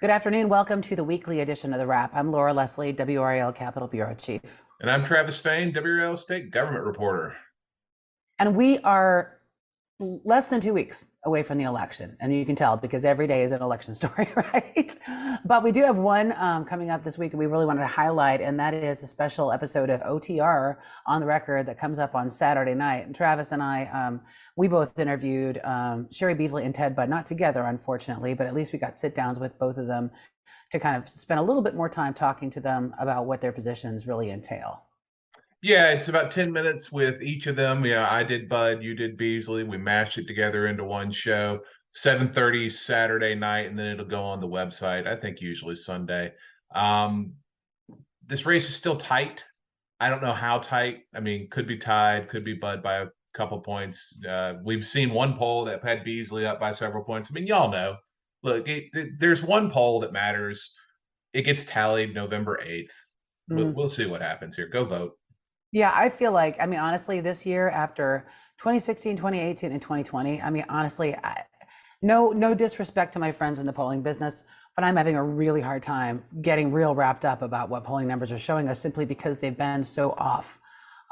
Good afternoon. Welcome to the weekly edition of the Wrap. I'm Laura Leslie, WRAL Capitol Bureau Chief. And I'm Travis Fain, WRAL State Government Reporter. And we are less than 2 weeks away from the election. And you can tell because every day is an election story, right? But we do have one coming up this week that we really wanted to highlight, and that is a special episode of OTR on the Record that comes up on Saturday night. And Travis and I, we both interviewed Cheri, Beasley, and Ted Budd, not together, unfortunately, but at least we got sit downs with both of them to kind of spend a little bit more time talking to them about what their positions really entail. Yeah, it's about 10 minutes with each of them. Yeah, I did Bud, you did Beasley. We mashed it together into one show, 7:30 Saturday night, and then it'll go on the website, I think usually Sunday. This race is still tight. I don't know how tight. I mean, could be tied, could be Bud by a couple points. We've seen one poll that had Beasley up by several points. I mean, y'all know. Look, there's one poll that matters. It gets tallied November 8th. We'll see what happens here. Go vote. Yeah, I feel like, I mean, honestly, this year after 2016, 2018, and 2020, I mean, honestly, no disrespect to my friends in the polling business, but I'm having a really hard time getting real wrapped up about what polling numbers are showing us simply because they've been so off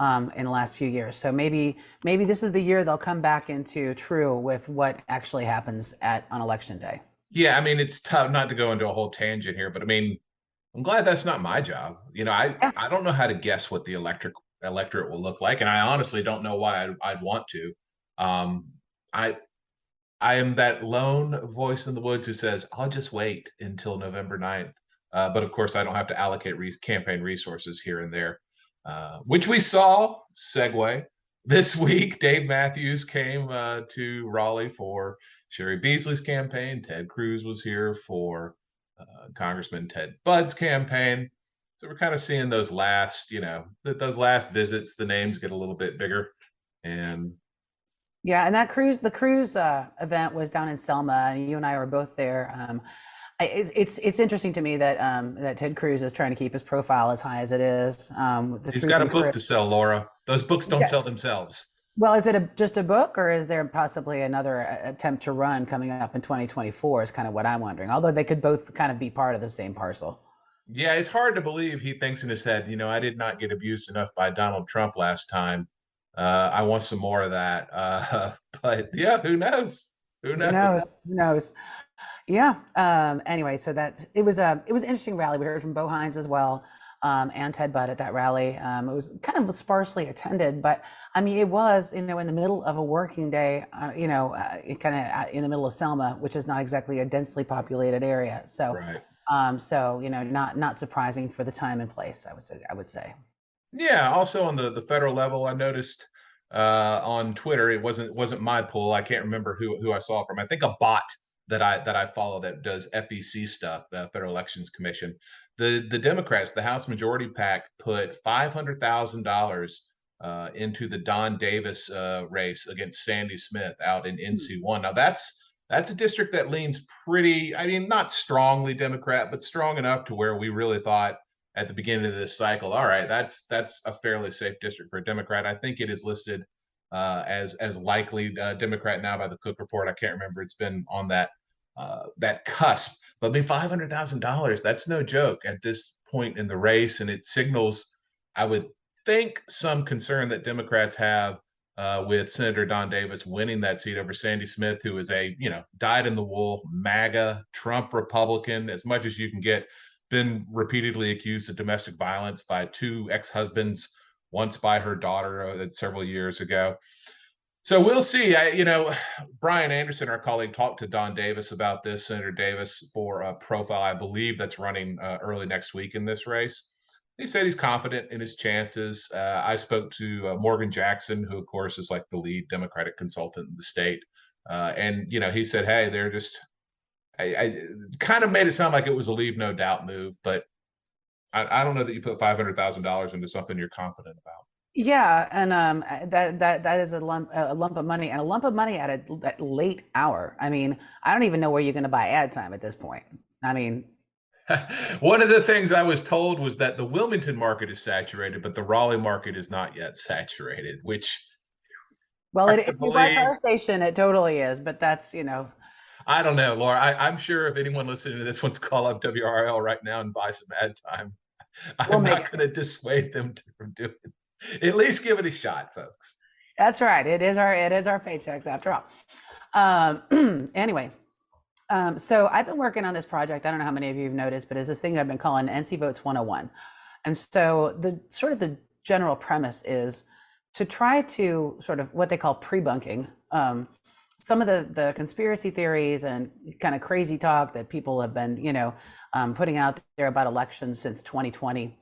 in the last few years. So maybe this is the year they'll come back into true with what actually happens on election day. Yeah, I mean, it's tough not to go into a whole tangent here, but I mean, I'm glad that's not my job. I don't know how to guess what the electorate will look like, and I honestly don't know why I'd want to. Um, I I am that lone voice in the woods who says I'll just wait until November 9th. But of course, I don't have to allocate campaign resources here and there, which we saw. Segue this week. Dave Matthews came to Raleigh for Cheri Beasley's campaign. Ted Cruz was here for Congressman Ted Budd's campaign. So we're kind of seeing those last, those last visits. The names get a little bit bigger, and Yeah, and the cruise event was down in Selma, and you and I were both there. It's interesting to me that that Ted Cruz is trying to keep his profile as high as it is. The he's truth got a and book courage. to sell, Laura. Those books don't Yeah. sell themselves. Well, is it just a book, or is there possibly another attempt to run coming up in 2024? Is kind of what I'm wondering. Although they could both kind of be part of the same parcel. Yeah, it's hard to believe he thinks in his head, I did not get abused enough by Donald Trump last time. I want some more of that. But yeah, who knows? Who Who knows? knows? Who knows? Yeah. Anyway, so it was an interesting rally. We heard from Bo Hines as well, and Ted Budd at that rally. It was kind of sparsely attended, but I mean, it was in the middle of a working day. Kind of in the middle of Selma, which is not exactly a densely populated area. So, Right. not surprising for the time and place. I would say. Yeah. Also on the federal level, I noticed on Twitter, it wasn't my poll. I can't remember who I saw it from. I think a bot that I follow that does FEC stuff, Federal Elections Commission. The Democrats, the House Majority PAC, put $500,000 into the Don Davis race against Sandy Smith out in NC1. Now that's a district that leans pretty, I mean, not strongly Democrat, but strong enough to where we really thought at the beginning of this cycle, all right, that's a fairly safe district for a Democrat. I think it is listed as likely Democrat now by the Cook Report. I can't remember. It's been on that cusp. But I mean, $500,000, that's no joke at this point in the race, and it signals, I would think, some concern that Democrats have with Senator Don Davis winning that seat over Sandy Smith, who is a dyed in the wool MAGA Trump Republican, as much as you can get. Been repeatedly accused of domestic violence by two ex-husbands, once by her daughter several years ago. So we'll see. Brian Anderson, our colleague, talked to Don Davis about this, Senator Davis, for a profile, I believe, that's running early next week in this race. He said he's confident in his chances. I spoke to Morgan Jackson, who, of course, is like the lead Democratic consultant in the state. And he said, hey, they're just I kind of made it sound like it was a leave no doubt move, but I don't know that you put $500,000 into something you're confident about. Yeah, and that is a lump of money, and a lump of money at a late hour. I mean, I don't even know where you're going to buy ad time at this point. I mean, one of the things I was told was that the Wilmington market is saturated, but the Raleigh market is not yet saturated, which well, hard to if you watch believe. our station, it totally is. But that's I don't know, Laura. I'm sure if anyone listening to this wants to call up WRL right now and buy some ad time, We'll I'm make not it. going to dissuade them from doing it. At least give it a shot, folks. That's right. It is our paychecks after all. Anyway, so I've been working on this project. I don't know how many of you have noticed, but it's this thing I've been calling NC Votes 101. And so the general premise is to try to sort of what they call pre-bunking some of the conspiracy theories and kind of crazy talk that people have been, putting out there about elections since 2020.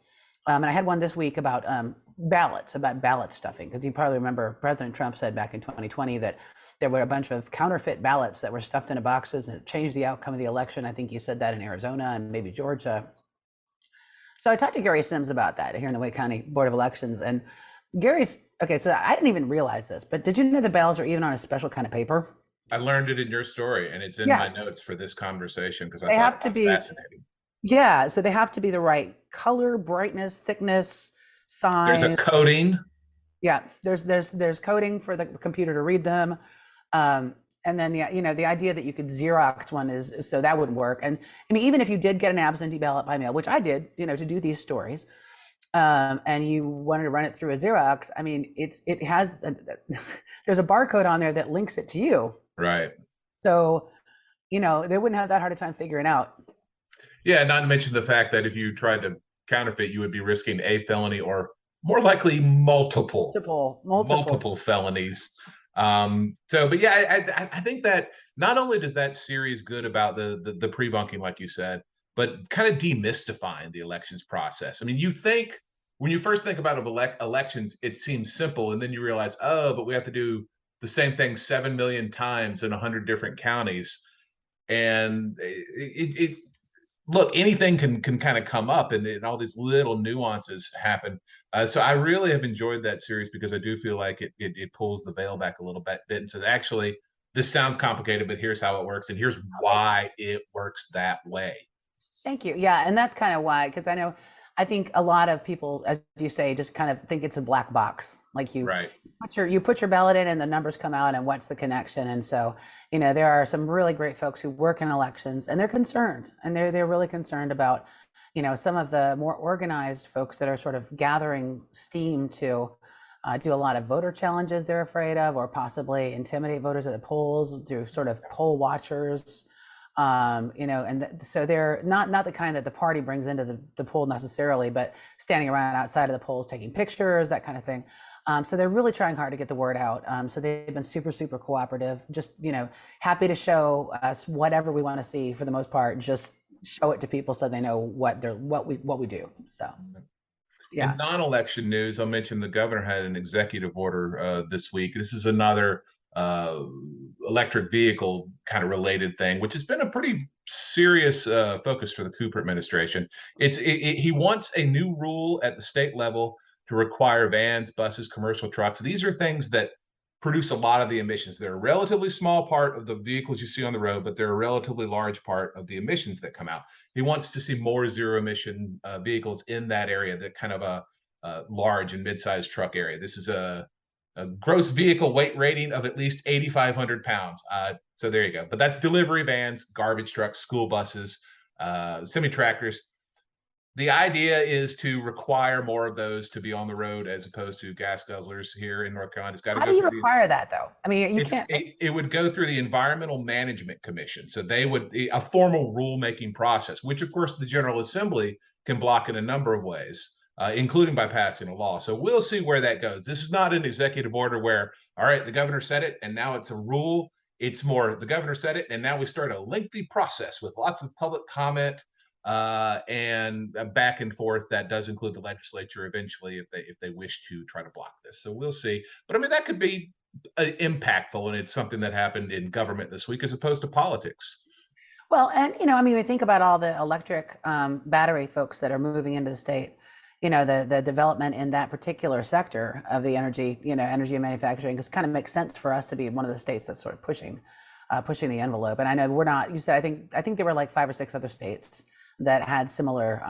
And I had one this week about about ballot stuffing, because you probably remember President Trump said back in 2020 that there were a bunch of counterfeit ballots that were stuffed into boxes and it changed the outcome of the election. I think he said that in Arizona and maybe Georgia. So I talked to Gary Sims about that here in the Wake County Board of Elections. And Gary's, okay, so I didn't even realize this, but did you know the ballots are even on a special kind of paper? I learned it in your story, and it's in Yeah, my notes for this conversation because I they thought have it to was be, fascinating. yeah, so they have to be the right color, brightness, thickness, There's a size. coding. Yeah, there's coding for the computer to read them. And then, yeah, the idea that you could Xerox one is so that wouldn't work. And I mean, even if you did get an absentee ballot by mail, which I did, to do these stories, and you wanted to run it through a Xerox, I mean, it has there's a barcode on there that links it to you. Right. So, they wouldn't have that hard a time figuring out. Yeah, not to mention the fact that if you tried to counterfeit, you would be risking a felony or more likely multiple Multiple. felonies. But yeah, I think that not only does that series good about the pre-bunking, like you said, but kind of demystifying the elections process. I mean, you think when you first think about elections, it seems simple, and then you realize, oh, but we have to do the same thing 7 million times in 100 different counties, and it look, anything can kind of come up, and all these little nuances happen. So I really have enjoyed that series because I do feel like it pulls the veil back a little bit and says, actually, this sounds complicated, but here's how it works, and here's Oh, thank you. why it works that way. Thank you. Yeah, and that's kind of why, because I think a lot of people, as you say, just kind of think it's a black box. Like Right. you put your ballot in and the numbers come out and what's the connection. And so, there are some really great folks who work in elections and they're concerned, and they're really concerned about, some of the more organized folks that are sort of gathering steam to do a lot of voter challenges they're afraid of, or possibly intimidate voters at the polls through sort of poll watchers. So they're not the kind that the party brings into the poll necessarily, but standing around outside of the polls taking pictures, that kind of thing. So they're really trying hard to get the word out. So they've been super, super cooperative, just, happy to show us whatever we want to see for the most part, just show it to people so they know what we do. So, In yeah. non-election news, I'll mention the governor had an executive order this week. This is another uh, electric vehicle kind of related thing, which has been a pretty serious focus for the Cooper administration. He wants a new rule at the state level to require vans, buses, commercial trucks. These are things that produce a lot of the emissions. They're a relatively small part of the vehicles you see on the road, but they're a relatively large part of the emissions that come out. He wants to see more zero emission vehicles in that area, that kind of a large and mid-sized truck area. This is a gross vehicle weight rating of at least 8,500 pounds. So there you go. But that's delivery vans, garbage trucks, school buses, semi tractors. The idea is to require more of those to be on the road as opposed to gas guzzlers here in North Carolina. It's got to How do go you through the require that though? I mean, you can't. it would go through the Environmental Management Commission. So they would a formal rulemaking process, which of course the General Assembly can block in a number of ways, including by passing a law. So we'll see where that goes. This is not an executive order where, all right, the governor said it and now it's a rule. It's more the governor said it and now we start a lengthy process with lots of public comment and back and forth. That does include the legislature eventually if they wish to try to block this. So we'll see. But I mean, that could be impactful, and it's something that happened in government this week as opposed to politics. Well, and I mean, we think about all the electric battery folks that are moving into the state. The development in that particular sector of the energy, energy and manufacturing, just kind of makes sense for us to be one of the states that's sort of pushing the envelope. And I know we're not. You said I think there were like 5 or 6 other states that had similar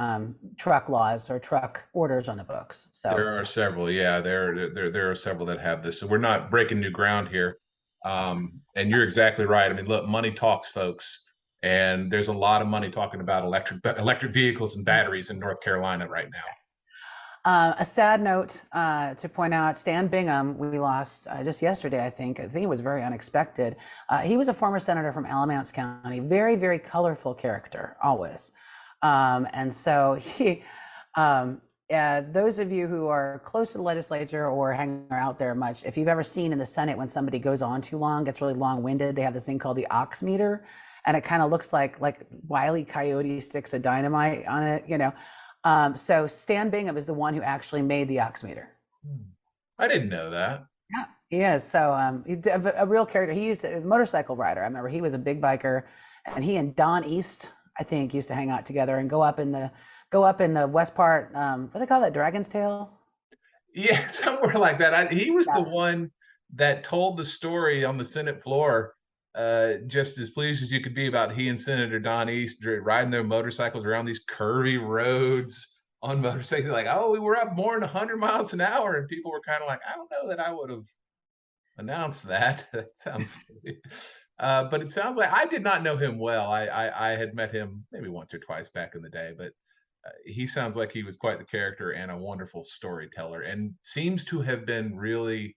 truck laws or truck orders on the books. So There are several, yeah. There are several that have this. So we're not breaking new ground here. And you're exactly right. I mean, look, money talks, folks, and there's a lot of money talking about electric vehicles and batteries in North Carolina right now. A sad note to point out, Stan Bingham, we lost just yesterday, I think. I think it was very unexpected. He was a former senator from Alamance County, very, very colorful character, always. And so those of you who are close to the legislature or hang out there much, if you've ever seen in the Senate when somebody goes on too long, gets really long-winded, they have this thing called the ox meter, and it kind of looks like Wile E. Coyote sticks a dynamite on it, you know. So Stan Bingham is the one who actually made the ox meter. I didn't know that. Yeah, he is. So he's a real character. He used a motorcycle rider. I remember he was a big biker, and he and Don East, I think, used to hang out together and go up in the west part. What do they call that? Dragon's Tail? Yeah, somewhere like that. He was Yeah. the one that told the story on the Senate floor, just as pleased as you could be about he and Senator Don East riding their motorcycles around these curvy roads on motorcycles. Like, oh, we were up more than 100 miles an hour, and people were kind of like, I don't know that I would have announced that. That sounds silly. But it sounds like I did not know him well. I had met him maybe once or twice back in the day, but he sounds like he was quite the character and a wonderful storyteller, and seems to have been really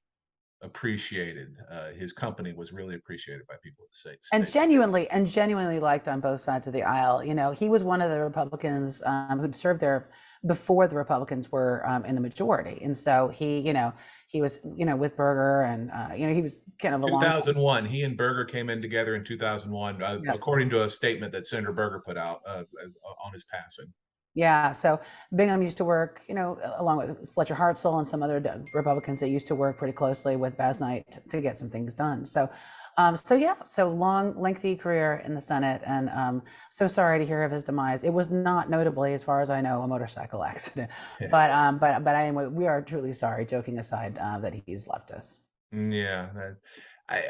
appreciated. His company was really appreciated by people at the state. And genuinely liked on both sides of the aisle. You know, he was one of the Republicans who'd served there before the Republicans were in the majority, and so he was with Berger, and he was kind of a 2001. He and Berger came in together in 2001, Yeah. according to a statement that Senator Berger put out on his passing. Yeah, so Bingham used to work, along with Fletcher Hartzell and some other Republicans that used to work pretty closely with Baz Knight to get some things done. So long, lengthy career in the Senate, and so sorry to hear of his demise. It was not notably, as far as I know, a motorcycle accident, Yeah. but anyway, we are truly sorry, joking aside, that he's left us. Yeah,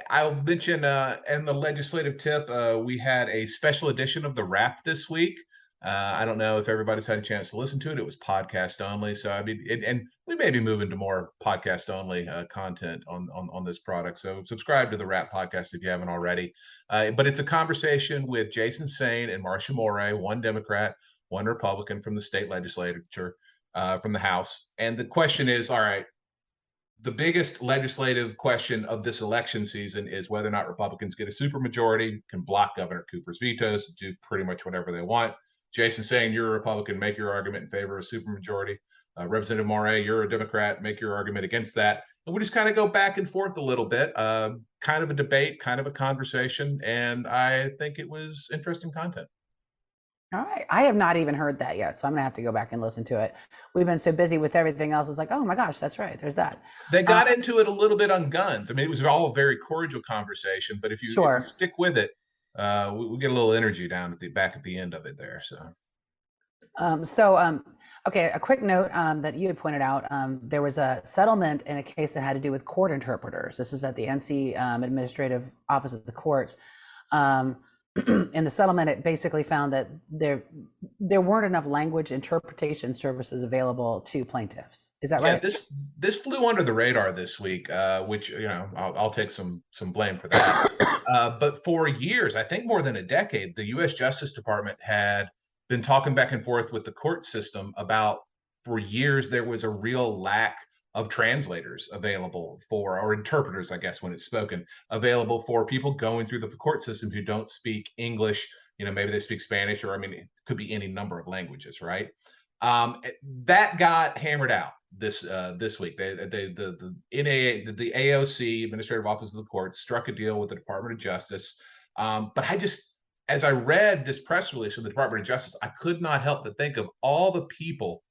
I'll mention in the legislative tip, we had a special edition of the Wrap this week. I don't know if everybody's had a chance to listen to it. It was podcast only, so I mean, and we may be moving to more podcast only content on this product. So subscribe to the Wrap podcast if you haven't already. But it's a conversation with Jason Sain and Marcia Morey, one Democrat, one Republican from the state legislature, from the House. And the question is, all right, the biggest legislative question of this election season is whether or not Republicans get a supermajority, can block Governor Cooper's vetoes, do pretty much whatever they want. Jason saying you're a Republican, make your argument in favor of a supermajority. Representative Morey, you're a Democrat, make your argument against that. And we just kind of go back and forth a little bit, kind of a debate, kind of a conversation. And I think it was interesting content. All right. I have not even heard that yet, so I'm gonna have to go back and listen to it. We've been so busy with everything else. It's like, oh my gosh, that's right. There's that. They got into it a little bit on guns. I mean, it was all a very cordial conversation, but if you Sure. stick with it, we get a little energy down at the back at the end of it there. So Okay, a quick note that you had pointed out. There was a settlement in a case that had to do with court interpreters. This is at the NC Administrative Office of the Courts. In the settlement, it basically found that there weren't enough language interpretation services available to plaintiffs. Is that right? yeah, this flew under the radar this week, which I'll take some blame for that. But for years, I think more than a decade, the U.S. Justice Department had been talking back and forth with the court system about, for years, there was a real lack of translators available for, or interpreters, I guess, when it's spoken, available for people going through the court system who don't speak English. Maybe they speak Spanish, or I mean, it could be any number of languages, right? That got hammered out this week. The AOC, Administrative Office of the Court, struck a deal with the Department of Justice. But as I read this press release from the Department of Justice, I could not help but think of all the people.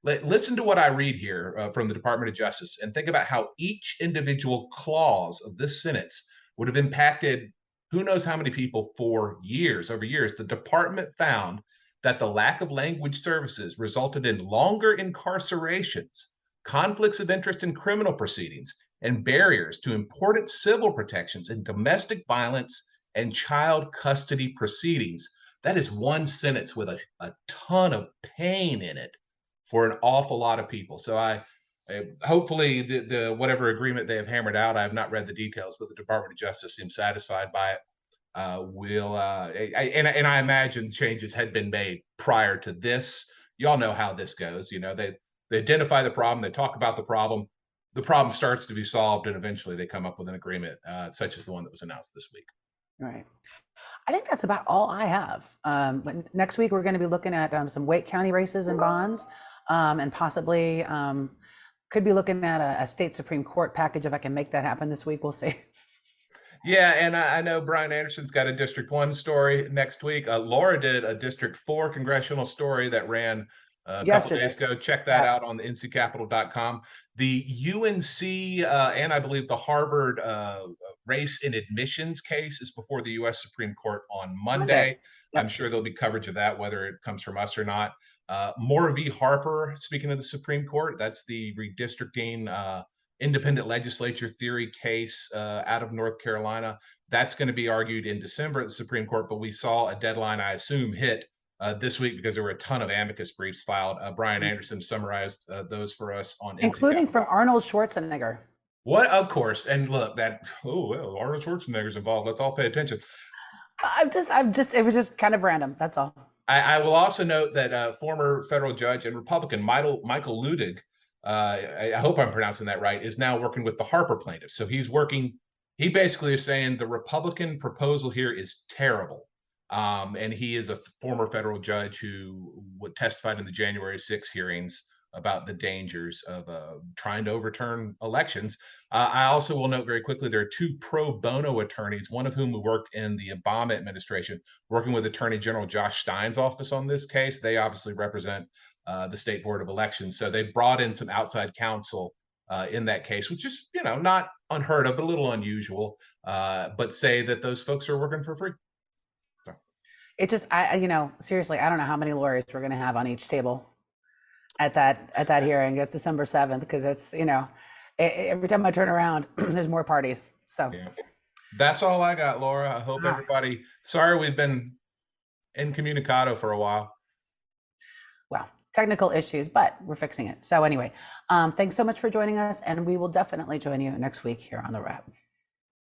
Listen to what I read here from the Department of Justice, and think about how each individual clause of this sentence would have impacted who knows how many people for years. Over years, the department found that the lack of language services resulted in longer incarcerations, conflicts of interest in criminal proceedings, and barriers to important civil protections in domestic violence and child custody proceedings. That is one sentence with a ton of pain in it for an awful lot of people. So hopefully the whatever agreement they have hammered out, I have not read the details, but the Department of Justice seems satisfied by it. And I imagine changes had been made prior to this. Y'all know how this goes. They identify the problem, they talk about the problem starts to be solved, and eventually they come up with an agreement, such as the one that was announced this week. Right. I think that's about all I have. But next week we're going to be looking at some Wake County races and bonds, and possibly could be looking at a state Supreme Court package if I can make that happen this week. We'll see. Yeah, and I know Brian Anderson's got a District 1 story next week. Laura did a District 4 congressional story that ran a couple days ago. Check that out on the nccapital.com. The UNC and I believe the Harvard race in admissions case is before the U.S. Supreme Court on Monday. Yep. I'm sure there'll be coverage of that, whether it comes from us or not. Moore v. Harper, speaking of the Supreme Court, that's the redistricting independent legislature theory case out of North Carolina. That's going to be argued in December at the Supreme Court, but we saw a deadline, I assume, hit this week because there were a ton of amicus briefs filed. Brian Anderson summarized those for us on including from Arnold Schwarzenegger. What? Of course. And look, Arnold Schwarzenegger's involved. Let's all pay attention. It was just kind of random. That's all. I will also note that former federal judge and Republican Michael Ludig, I hope I'm pronouncing that right, is now working with the Harper plaintiffs. So he basically is saying the Republican proposal here is terrible. And he is a former federal judge who testified in the January 6 hearings about the dangers of trying to overturn elections. I also will note very quickly, there are two pro bono attorneys, one of whom who worked in the Obama administration, working with Attorney General Josh Stein's office on this case. They obviously represent the State Board of Elections. So they brought in some outside counsel in that case, which is, not unheard of, but a little unusual, but say that those folks are working for free. So. It just, seriously, I don't know how many lawyers we're going to have on each table at that hearing. It's December 7th, because it's, every time I turn around, there's more parties. So yeah. That's all I got, Laura. I hope everybody, sorry we've been incommunicado for a while. Well, technical issues, but we're fixing it. So anyway, thanks so much for joining us, and we will definitely join you next week here on the WRAL.